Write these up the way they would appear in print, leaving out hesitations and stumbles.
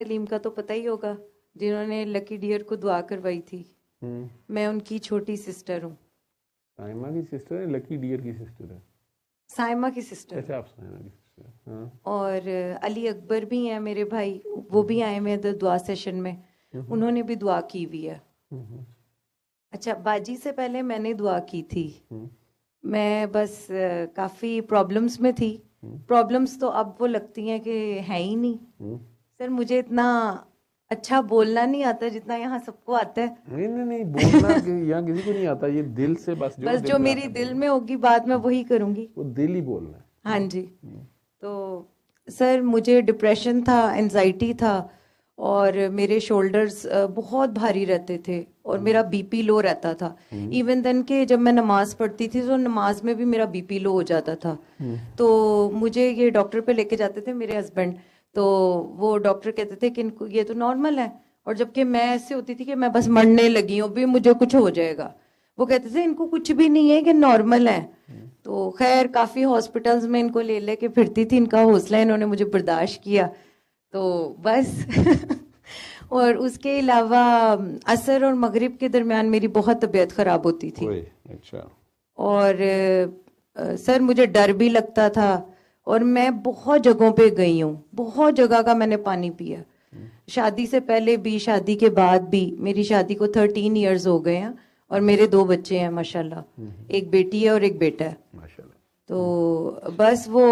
سلیم کا تو پتہ ہی ہوگا، جنہوں نے لکی ڈیئر کو دعا کروائی تھی. میں ان کی چھوٹی سسٹر ہوں. سائمہ کی سسٹر ہے، لکی ڈیئر کی سسٹر ہے؟ سائمہ کی سسٹر. اچھا آپ سائمہ کی سسٹر. ہاں. اور علی اکبر بھی ہیں میرے بھائی، وہ بھی آئے ہوئے ہیں دعا سیشن میں، انہوں نے بھی دعا کی ہوئی ہے. اچھا، باجی سے پہلے میں نے دعا کی تھی. میں بس کافی پرابلمس میں تھی. پرابلمس تو اب وہ لگتی ہیں کہ ہے ہی نہیں. سر مجھے اتنا اچھا بولنا نہیں آتا جتنا یہاں سب کو آتا ہے. نہیں بولنا یہاں کسی کو نہیں آتا، یہ دل سے بس جو میری دل میں ہوگی بات میں وہی کروں گی. وہ دل ہی بولنا ہے. ہاں جی. تو سر مجھے ڈپریشن تھا، انزائٹی تھا، اور میرے شولڈرز بہت بھاری رہتے تھے، اور میرا بی پی لو رہتا تھا. ایون دن کہ جب میں نماز پڑھتی تھی تو نماز میں بھی میرا بی پی لو ہو جاتا تھا. تو مجھے یہ ڈاکٹر پہ لے کے جاتے تھے میرے ہسبینڈ، تو وہ ڈاکٹر کہتے تھے کہ ان کو یہ تو نارمل ہے. اور جبکہ میں ایسے ہوتی تھی کہ میں بس مرنے لگی ہوں، بھی مجھے کچھ ہو جائے گا. وہ کہتے تھے ان کو کچھ بھی نہیں ہے، کہ نارمل ہے. تو خیر کافی ہاسپٹلز میں ان کو لے لے کے پھرتی تھی، ان کا حوصلہ انہوں نے مجھے برداشت کیا. تو بس اور اس کے علاوہ عصر اور مغرب کے درمیان میری بہت طبیعت خراب ہوتی تھی. اچھا. اور سر مجھے ڈر بھی لگتا تھا، اور میں بہت جگہوں پہ گئی ہوں، بہت جگہ کا میں نے پانی پیا. شادی سے پہلے بھی، شادی کے بعد بھی. میری شادی کو 13 ایئرز ہو گئے ہیں، اور میرے 2 بچے ہیں ماشاءاللہ، ایک بیٹی ہے اور ایک بیٹا ہے. تو بس وہ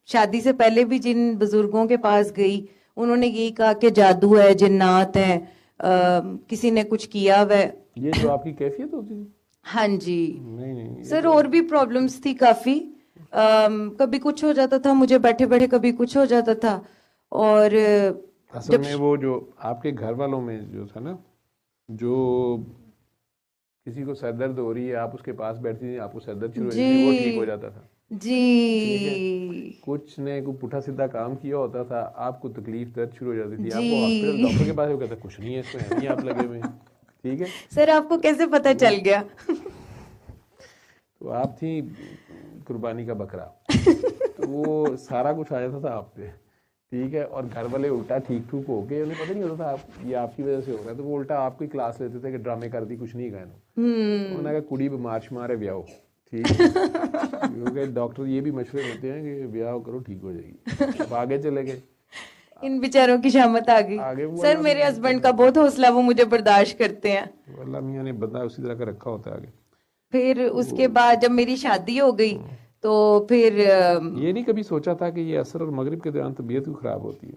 شادی سے پہلے بھی جن بزرگوں کے پاس گئی، انہوں نے یہی کہا کہ جادو ہے، جنات ہیں، کسی نے کچھ کیا ہوا ہے. یہ جو آپ کی کیفیت ہوتی ہے؟ ہاں جی. نہیں سر اور بھی پرابلمس تھی کافی. کبھی کچھ ہو جاتا تھا مجھے بیٹھے بیٹھے، کبھی کچھ ہو جاتا تھا. اور اصل میں وہ جو آپ کے گھر والوں میں جو تھا نا، جو کسی کو سر درد ہو رہی ہے، آپ اس کے پاس بیٹھتی تھی، آپ کو سر درد شروع ہو جاتی تھی، وہ ٹھیک ہو جاتا تھا. جی. کچھ نے کوئی پٹھا سیدھا کام کیا ہوتا تھا، آپ کو تکلیف درد شروع ہو جاتی تھی. آپ جی. کو ہاسپٹل ڈاکٹر کے پاس وہ کہتا کچھ نہیں ہے، اس کو نہیں آپ لگے ہوئے. ٹھیک ہے سر آپ کو کیسے پتہ چل گیا؟ تو آپ تھی قربانی کا بکرا، تو وہ سارا کچھ آ جاتا تھا آپ پہ. ٹھیک ہے. اور گھر والے الٹا ٹھیک ٹھوک ہو کے، انہیں پتہ نہیں ہوتا تھا یہ آپ کی وجہ سے ہو رہا ہے، تو وہ الٹا آپ کی کلاس لیتے تھے کہ ڈرامے کر دی، کچھ نہیں گئے. انہوں نے کہا کڑی بیمار شمار ہے، بیاہ. ٹھیک ہے. کیونکہ ڈاکٹر یہ بھی مشورے دیتے ہیں کہ بیاہ کرو ٹھیک ہو جائے گی. اب آگے چلے گئے. ان بیچاروں کی شامت آ گئی. سر میرے ہسبینڈ کا بہت حوصلہ، وہ مجھے برداشت کرتے ہیں. اللہ میاں نے بندہ اسی طرح کا رکھا ہوتا ہے آگے. پھر اس کے بعد جب میری شادی ہو گئی تو پھر یہ نہیں کبھی سوچا تھا کہ یہ عصر اور مغرب کے دوران طبیعت بھی خراب ہوتی ہے؟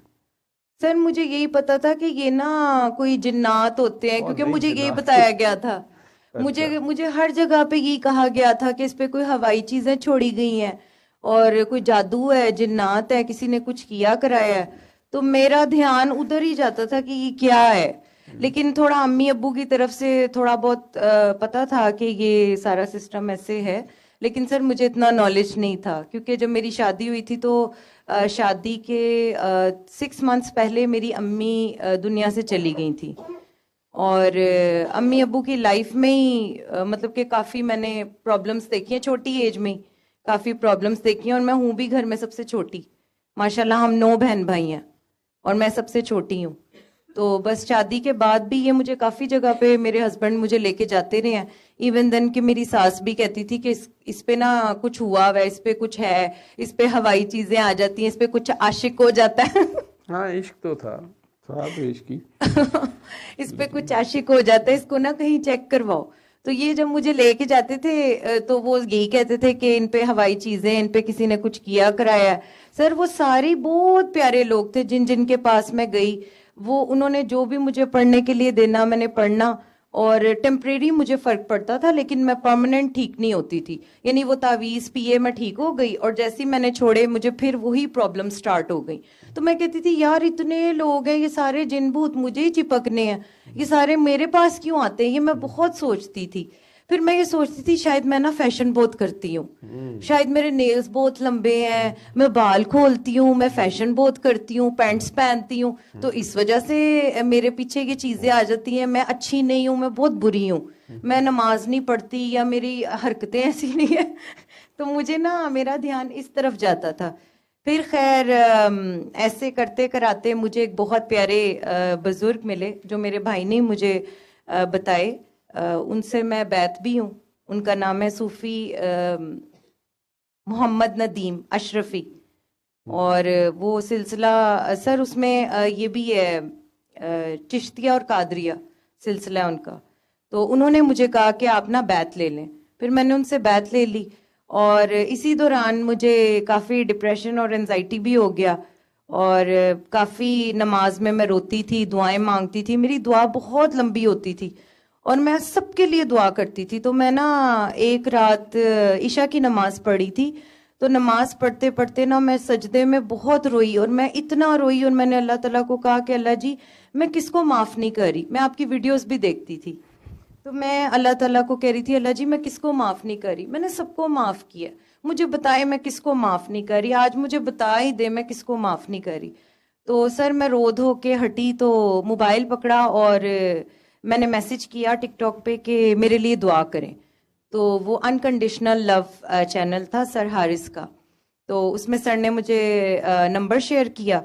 سر مجھے یہی پتا تھا کہ یہ نا کوئی جنات ہوتے ہیں، کیونکہ مجھے یہی بتایا گیا تھا. مجھے ہر جگہ پہ یہی کہا گیا تھا کہ اس پہ کوئی ہوائی چیزیں چھوڑی گئی ہیں، اور کوئی جادو ہے، جنات ہے، کسی نے کچھ کیا کرایا ہے. تو میرا دھیان ادھر ہی جاتا تھا کہ یہ کیا ہے. لیکن تھوڑا امی ابو کی طرف سے تھوڑا بہت پتا تھا کہ یہ سارا سسٹم ایسے ہے، لیکن سر مجھے اتنا نالج نہیں تھا. کیونکہ جب میری شادی ہوئی تھی تو شادی کے 6 منتھس پہلے میری امی دنیا سے چلی گئی تھی. اور امی ابو کی لائف میں ہی مطلب کہ کافی میں نے پرابلمس دیکھی ہیں، چھوٹی ایج میں کافی پرابلمس دیکھی ہیں. اور میں ہوں بھی گھر میں سب سے چھوٹی. ماشاءاللہ ہم 9 بہن بھائی ہیں، اور میں سب سے چھوٹی ہوں. تو بس شادی کے بعد بھی یہ مجھے کافی جگہ پہ میرے ہسبینڈ مجھے لے کے جاتے رہے ہیں. ایون دن کہ میری ساس بھی کہتی تھی کہ اس پہ نا کچھ ہوا ہوا ہے، اس پہ کچھ ہے، اس پہ ہوائی چیزیں آ جاتی ہیں، اس پہ کچھ عاشق ہو جاتا ہے. ہاں عشق تو تھا تو عشق کی اس پہ کچھ عاشق ہو جاتا ہے، اس کو نا کہیں چیک کرواؤ. تو یہ جب مجھے لے کے جاتے تھے تو وہ یہی کہتے تھے کہ ان پہ ہوائی چیزیں، ان پہ کسی نے کچھ کیا کرایا ہے. سر وہ سارے بہت پیارے لوگ تھے جن کے پاس میں گئی. وہ انہوں نے جو بھی مجھے پڑھنے کے لیے دینا میں نے پڑھنا، اور ٹیمپریری مجھے فرق پڑتا تھا، لیکن میں پرماننٹ ٹھیک نہیں ہوتی تھی. یعنی وہ تعویذ پیے میں ٹھیک ہو گئی، اور جیسے میں نے چھوڑے مجھے پھر وہی پرابلم سٹارٹ ہو گئی. تو میں کہتی تھی یار اتنے لوگ ہیں، یہ سارے جن بھوت مجھے ہی چپکنے ہیں، یہ سارے میرے پاس کیوں آتے ہیں؟ یہ میں بہت سوچتی تھی. پھر میں یہ سوچتی تھی شاید میں نا فیشن بہت کرتی ہوں، شاید میرے نیلز بہت لمبے ہیں، میں بال کھولتی ہوں، میں فیشن بہت کرتی ہوں، پینٹس پہنتی ہوں، تو اس وجہ سے میرے پیچھے یہ چیزیں آ جاتی ہیں. میں اچھی نہیں ہوں، میں بہت بری ہوں، میں نماز نہیں پڑھتی، یا میری حرکتیں ایسی نہیں ہیں. تو مجھے نا میرا دھیان اس طرف جاتا تھا. پھر خیر ایسے کرتے کراتے مجھے ایک بہت پیارے بزرگ ملے جو میرے بھائی نے مجھے بتائے. ان سے میں بیعت بھی ہوں. ان کا نام ہے صوفی محمد ندیم اشرفی. اور وہ سلسلہ سر اس میں یہ بھی ہے چشتیہ اور قادریہ سلسلہ ان کا. تو انہوں نے مجھے کہا کہ آپ نا بیعت لے لیں. پھر میں نے ان سے بیعت لے لی. اور اسی دوران مجھے کافی ڈپریشن اور انزائٹی بھی ہو گیا. اور کافی نماز میں روتی تھی, دعائیں مانگتی تھی. میری دعا بہت لمبی ہوتی تھی اور میں سب کے لیے دعا کرتی تھی. تو میں نا ایک رات عشاء کی نماز پڑھی تھی. تو نماز پڑھتے پڑھتے نا میں سجدے میں بہت روئی, اور میں اتنا روئی, اور میں نے اللہ تعالیٰ کو کہا کہ اللہ جی میں کس کو معاف نہیں کر رہی. میں آپ کی ویڈیوز بھی دیکھتی تھی. تو میں اللہ تعالیٰ کو کہہ رہی تھی اللہ جی میں کس کو معاف نہیں کر رہی. میں نے سب کو معاف کیا, مجھے بتائے میں کس کو معاف نہیں کر رہی. آج مجھے بتا ہی دے میں کس کو معاف نہیں کر رہی. تو سر میں رو دھو کے ہٹی تو موبائل پکڑا اور میں نے میسج کیا ٹک ٹاک پہ کہ میرے لیے دعا کریں. تو وہ انکنڈیشنل لو چینل تھا سر حارث کا. تو اس میں سر نے مجھے نمبر شیئر کیا.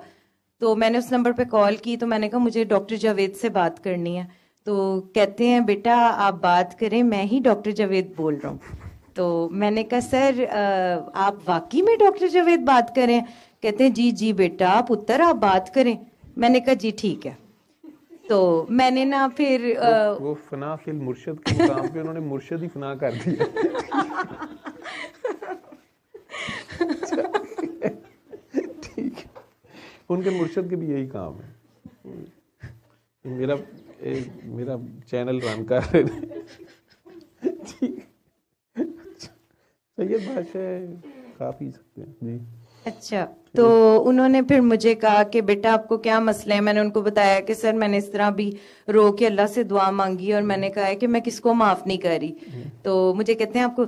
تو میں نے اس نمبر پہ کال کی. تو میں نے کہا مجھے ڈاکٹر جاوید سے بات کرنی ہے. تو کہتے ہیں بیٹا آپ بات کریں, میں ہی ڈاکٹر جاوید بول رہا ہوں. تو میں نے کہا سر آپ واقعی میں ڈاکٹر جاوید بات کریں؟ کہتے ہیں جی جی بیٹا پتر آپ بات کریں. میں نے کہا جی ٹھیک ہے. تو میں نے نا پھر وہ فنا فی المرشد کے مقام پہ انہوں نے مرشد ہی فنا کر دیا. ٹھیک ہے, ان کے مرشد کے بھی یہی کام ہے. میرا چینل رن کر رہے تھے. سید بادشاہ کھا پی سکتے ہیں جی. اچھا, تو انہوں نے پھر مجھے کہا کہ بیٹا آپ کو کیا مسئلہ ہے. میں نے ان کو بتایا کہ سر میں نے اس طرح بھی رو کے اللہ سے دعا مانگی اور میں نے کہا ہے کہ میں کس کو معاف نہیں کر رہی. تو مجھے کہتے ہیں آپ کو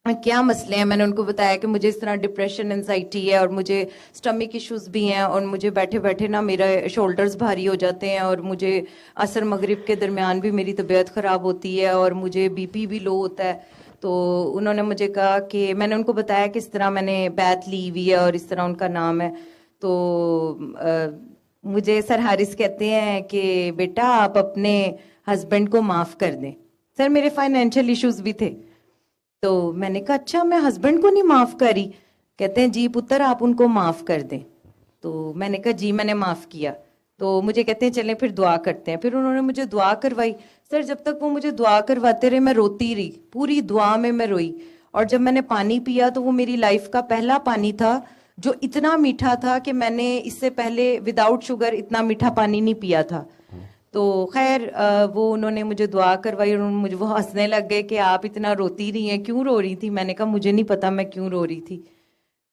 کیا مسئلے ہیں. میں نے ان کو بتایا کہ مجھے اس طرح ڈپریشن انزائٹی ہے اور مجھے سٹمک ایشوز بھی ہیں, اور مجھے بیٹھے بیٹھے نا میرے شولڈرز بھاری ہو جاتے ہیں, اور مجھے عصر مغرب کے درمیان بھی میری طبیعت خراب ہوتی ہے, اور مجھے بی پی بھی لو ہوتا ہے. تو انہوں نے مجھے کہا کہ میں نے ان کو بتایا کہ اس طرح میں نے بیعت لی ہوئی ہے اور اس طرح ان کا نام ہے. تو مجھے سر حارث کہتے ہیں کہ بیٹا آپ اپنے ہسبینڈ کو معاف کر دیں. سر میرے فائنینشیل ایشوز بھی تھے. تو میں نے کہا اچھا میں ہسبینڈ کو نہیں معاف کری. کہتے ہیں جی پتر آپ ان کو معاف کر دیں. تو میں نے کہا جی میں نے معاف کیا. تو مجھے کہتے ہیں چلیں پھر دعا کرتے ہیں. پھر انہوں نے مجھے دعا کروائی. سر جب تک وہ مجھے دعا کرواتے رہے میں روتی رہی, پوری دعا میں روئی. اور جب میں نے پانی پیا تو وہ میری لائف کا پہلا پانی تھا جو اتنا میٹھا تھا کہ میں نے اس سے پہلے وداؤٹ شوگر اتنا میٹھا پانی نہیں پیا تھا. تو خیر وہ انہوں نے مجھے دعا کروائی, اور مجھے وہ ہنسنے لگ گئے کہ آپ اتنا روتی رہی ہیں, کیوں رو رہی تھی. میں نے کہا مجھے نہیں پتا میں کیوں رو رہی تھی.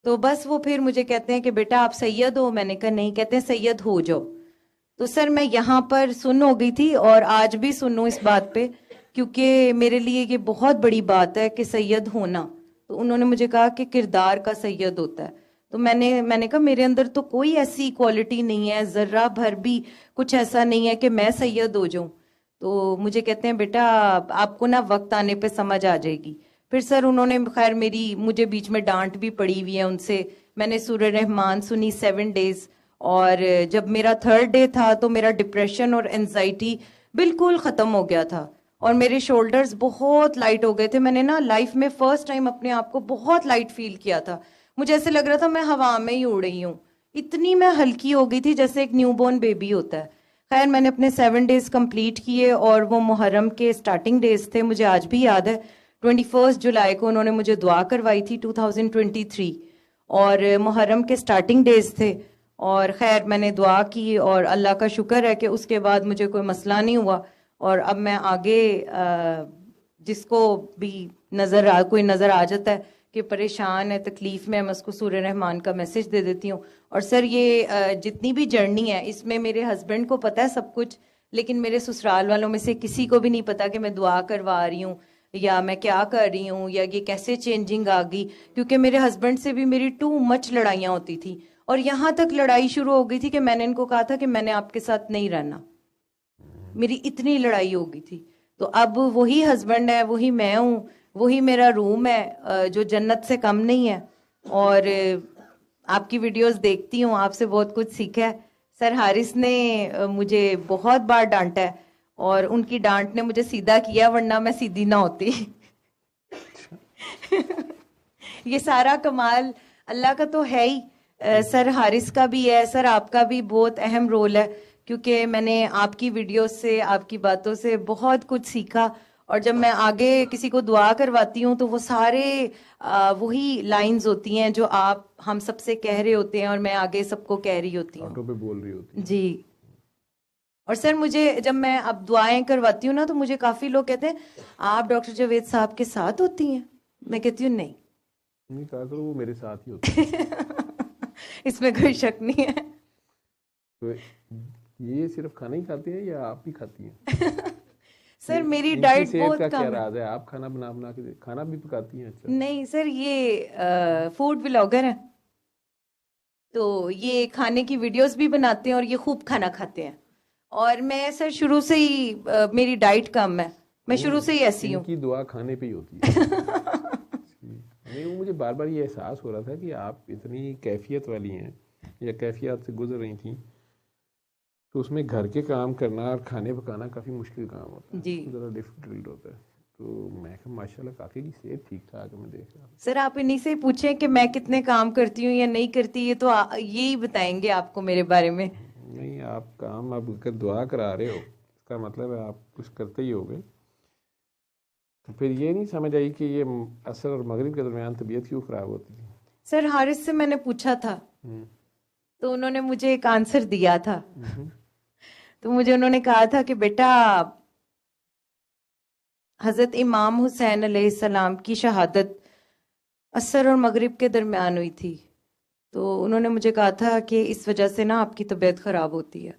تو بس وہ پھر مجھے کہتے ہیں کہ بیٹا آپ سید ہو. میں نے کہا نہیں. کہتے ہیں سید ہو جاؤ. تو سر میں یہاں پر سن ہو گئی تھی, اور آج بھی سنوں اس بات پہ, کیونکہ میرے لیے یہ بہت بڑی بات ہے کہ سید ہونا. تو انہوں نے مجھے کہا کہ کردار کا سید ہوتا ہے. تو میں نے کہا میرے اندر تو کوئی ایسی کوالٹی نہیں ہے, ذرہ بھر بھی کچھ ایسا نہیں ہے کہ میں سید ہو جاؤں. تو مجھے کہتے ہیں بیٹا آپ کو نا وقت آنے پہ سمجھ آ جائے گی. پھر سر انہوں نے خیر مجھے بیچ میں ڈانٹ بھی پڑی ہوئی ہے ان سے. میں نے سورہ رحمان سنی 7 days, اور جب میرا 3rd day تھا تو میرا ڈپریشن اور انزائٹی بالکل ختم ہو گیا تھا, اور میرے شولڈرز بہت لائٹ ہو گئے تھے. میں نے نا لائف میں فرسٹ ٹائم اپنے آپ کو بہت لائٹ فیل کیا تھا. مجھے ایسے لگ رہا تھا میں ہوا میں ہی اڑ رہی ہوں. اتنی میں ہلکی ہو گئی تھی جیسے ایک نیو بورن بیبی ہوتا ہے. خیر میں نے اپنے 7 days کمپلیٹ کیے, اور وہ محرم کے سٹارٹنگ ڈیز تھے. مجھے آج بھی یاد ہے 21 جولائی کو انہوں نے مجھے دعا کروائی تھی 2023, اور محرم کے سٹارٹنگ ڈیز تھے. اور خیر میں نے دعا کی, اور اللہ کا شکر ہے کہ اس کے بعد مجھے کوئی مسئلہ نہیں ہوا. اور اب میں آگے جس کو بھی کوئی نظر آ جاتا ہے کہ پریشان ہے تکلیف میں اس کو سورہ رحمان کا میسج دے دیتی ہوں. اور سر یہ جتنی بھی جرنی ہے اس میں میرے ہسبینڈ کو پتا ہے سب کچھ, لیکن میرے سسرال والوں میں سے کسی کو بھی نہیں پتا کہ میں دعا کروا رہی ہوں یا میں کیا کر رہی ہوں یا یہ کیسے چینجنگ آ گئی. کیونکہ میرے ہسبینڈ سے بھی میری ٹو مچ لڑائیاں ہوتی تھی, اور یہاں تک لڑائی شروع ہو گئی تھی کہ میں نے ان کو کہا تھا کہ میں نے آپ کے ساتھ نہیں رہنا. میری اتنی لڑائی ہو گئی تھی. تو اب وہی ہسبینڈ ہے, وہی میں ہوں, وہی میرا روم ہے جو جنت سے کم نہیں ہے. اور آپ کی ویڈیوز دیکھتی ہوں, آپ سے بہت کچھ سیکھا ہے. سر حارث نے مجھے بہت بار ڈانٹا ہے اور ان کی ڈانٹ نے مجھے سیدھا کیا, ورنہ میں سیدھی نہ ہوتی. یہ سارا کمال اللہ کا تو ہے ہی. سر حارث کا بھی ہے, سر آپ کا بھی بہت اہم رول ہے, کیونکہ میں نے آپ کی ویڈیوز سے, آپ کی باتوں سے بہت کچھ سیکھا. اور جب میں آگے کسی کو دعا کرواتی ہوں تو وہ سارے وہی لائنز ہوتی ہیں جو آپ ہم سب سے کہہ رہے ہوتے ہیں اور میں آگے سب کو کہہ رہی ہوتی ہوں. آٹو پہ بول رہی ہوتی. جی. اور سر مجھے جب میں اب دعائیں کرواتی ہوں نا تو مجھے کافی لوگ کہتے ہیں آپ ڈاکٹر جاوید صاحب کے ساتھ ہوتی ہیں. میں کہتی ہوں نہیں, کہا کرو وہ میرے ساتھ ہی ہوتی ہے. اس میں کوئی شک نہیں ہے. تو یہ صرف کھانا ہی کھاتے ہیں یا آپ بھی کھاتی ہیں؟ سر میری ڈائٹ بہت کا کم کیا ہے. راز ہے؟ آپ کھانا بنا کے کھانا بھی پکاتی ہیں؟ اچھا. نہیں سر, یہ فوڈ ولاگر ہیں, تو یہ کھانے کی ویڈیوز بھی بناتے ہیں اور یہ خوب کھانا کھاتے ہیں. اور میں سر شروع سے ہی میری ڈائٹ کم ہے, میں شروع سے ہی ایسی ہوں. ان کی دعا کھانے پہ ہی ہوتی ہے. نہیں, وہ مجھے بار بار یہ احساس ہو رہا تھا کہ آپ اتنی کیفیت والی ہیں یا کیفیات سے گزر رہی تھیں, تو اس میں گھر کے کام کرنا اور کھانے پکانا کافی مشکل کام ہوتا ہے. جی ذرا ڈیفیکلٹ ہوتا ہے. تو میں کہ ماشاء اللہ کافی کی صحت ٹھیک ٹھاک ہے, میں دیکھ رہا ہوں. سر آپ انہی سے پوچھیں کہ میں کتنے کام کرتی ہوں یا نہیں کرتی, یہ تو یہی بتائیں گے آپ کو میرے بارے میں. نہیں, آپ کام آپ اگر دعا کرا رہے ہو اس کا مطلب ہے آپ کچھ کرتے ہی ہوگے. تو پھر یہ نہیں سمجھ آئی کہ یہ عصر اور مغرب کے درمیان طبیعت کیوں خراب ہوتی تھی؟ سر حارث سے میں نے پوچھا تھا تو انہوں نے مجھے ایک آنسر دیا تھا. تو مجھے انہوں نے کہا تھا کہ بیٹا حضرت امام حسین علیہ السلام کی شہادت عصر اور مغرب کے درمیان ہوئی تھی. تو انہوں نے مجھے کہا تھا کہ اس وجہ سے نا آپ کی طبیعت خراب ہوتی ہے.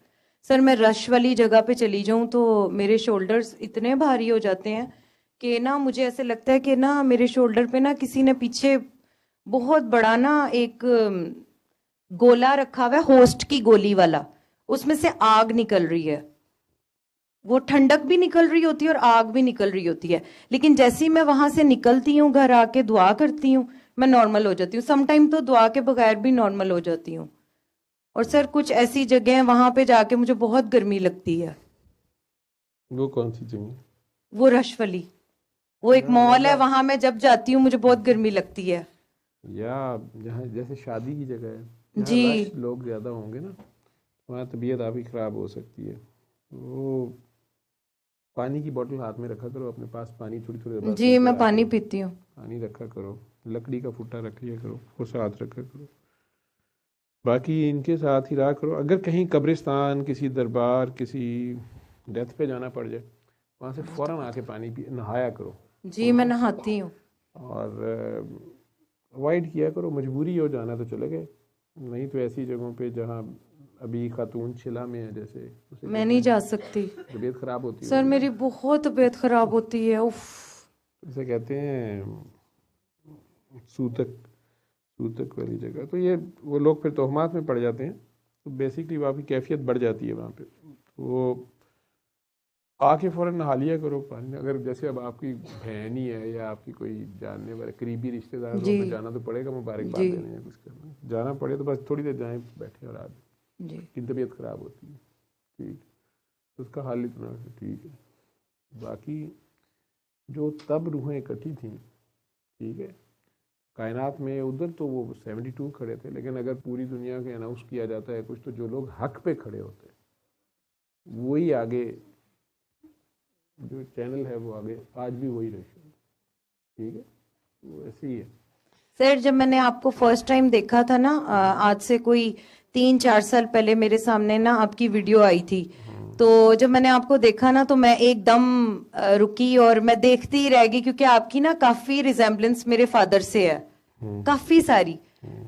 سر میں رش والی جگہ پہ چلی جاؤں تو میرے شولڈرز اتنے بھاری ہو جاتے ہیں کہ نا مجھے ایسے لگتا ہے کہ نا میرے شولڈر پہ نا کسی نے پیچھے بہت بڑا نا ایک گولا رکھا ہوا ہے, ہوسٹ کی گولی والا, اس میں سے آگ نکل رہی ہے. وہ ٹھنڈک بھی نکل رہی ہوتی ہے اور آگ بھی نکل رہی ہوتی ہے. لیکن جیسے ہی میں وہاں سے نکلتی ہوں, گھر آ کے دعا کرتی ہوں, میں نارمل ہو جاتی ہوں. سم ٹائم تو دعا کے بغیر بھی نارمل ہو جاتی ہوں. اور سر کچھ ایسی جگہ ہیں وہاں پہ جا کے مجھے بہت گرمی لگتی ہے. وہ کون سی جگہ؟ وہ رش والی, وہ ایک مال ہے, وہاں میں جب جاتی ہوں مجھے بہت گرمی لگتی ہے. یا جہاں جیسے شادی کی جگہ ہے, جہاں جی رش لوگ زیادہ ہوں گے نا, وہاں طبیعت آپ کی خراب ہو سکتی ہے. وہ پانی کی بوتل ہاتھ میں رکھا کرو اپنے پاس, پانی تھوڑی تھوڑی جی میں پانی پیتی ہوں. پانی رکھا کرو, لکڑی کا پھٹا رکھ لیا کرو, وہ ساتھ رکھا کرو. باقی ان کے ساتھ ہی رہا کرو. اگر کہیں قبرستان, کسی دربار, کسی ڈیتھ پہ جانا پڑ جائے, وہاں سے فوراً آ کے پانی نہایا کرو. جی میں نہاتی ہوں. اور اوائڈ کیا کرو, مجبوری ہو جانا تو چلے گئے, نہیں تو ایسی جگہوں پہ جہاں ابھی خاتون شلا میں ہے جیسے, میں نہیں جا سکتی, طبیعت خراب ہوتی ہے سر میری بہت طبیعت خراب ہوتی ہے. اف, اسے کہتے ہیں سوتک والی جگہ. تو یہ وہ لوگ پھر تہمات میں پڑ جاتے ہیں. تو بیسکلی وہ آپ کی کیفیت بڑھ جاتی ہے وہاں پہ. وہ آ کے فوراً نہا لیا کرو پانی. اگر جیسے اب آپ کی بہن ہی ہے یا آپ کی کوئی جاننے والے قریبی رشتے دار ہو تو جانا تو پڑے گا مبارکباد دینے یا کچھ کرنا. جانا پڑے تو بس تھوڑی دیر جائیں, بیٹھے اور آ جائیں. کی طبیعت خراب ہوتی ہے, ٹھیک, اس کا حل اتنا ٹھیک ہے. باقی جو تب روحیں اکٹھی تھیں, ٹھیک ہے, کائنات میں ادھر تو وہ 72 کھڑے تھے, لیکن اگر پوری دنیا کے اناؤنس کیا جاتا ہے کچھ, تو جو لوگ حق پہ کھڑے ہوتے ہیں وہی آگے, جو چینل ہے وہ آگے آج بھی وہی رہے. ٹھیک ہے, وہ ایسے ہی ہے. سر جب میں نے آپ کو فرسٹ ٹائم دیکھا تھا نا, آج سے کوئی 3-4 سال پہلے میرے سامنے نا آپ کی ویڈیو آئی تھی, تو جب میں نے آپ کو دیکھا نا تو میں ایک دم رکی اور میں دیکھتی ہی رہ گئی, کیونکہ آپ کی نا کافی ریزمبلنس میرے فادر سے ہے, کافی ساری.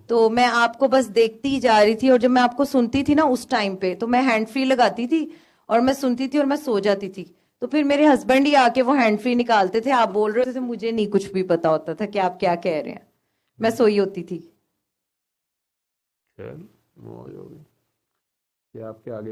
تو میں آپ کو بس دیکھتی ہی جا رہی تھی, اور جب میں آپ کو سنتی تھی نا اس ٹائم پہ, تو میں ہینڈ فری لگاتی تھی اور میں سنتی تھی اور میں سو جاتی تھی. تو پھر میرے ہسبینڈ ہی آ کے وہ ہینڈ فری نکالتے تھے, آپ بول رہے تھے, مجھے نہیں کچھ بھی پتا ہوتا تھا کہ آپ کیا کہہ رہے ہیں, میں سوئی ہوتی تھی. خیر موج ہوگی کہ آپ کے آگے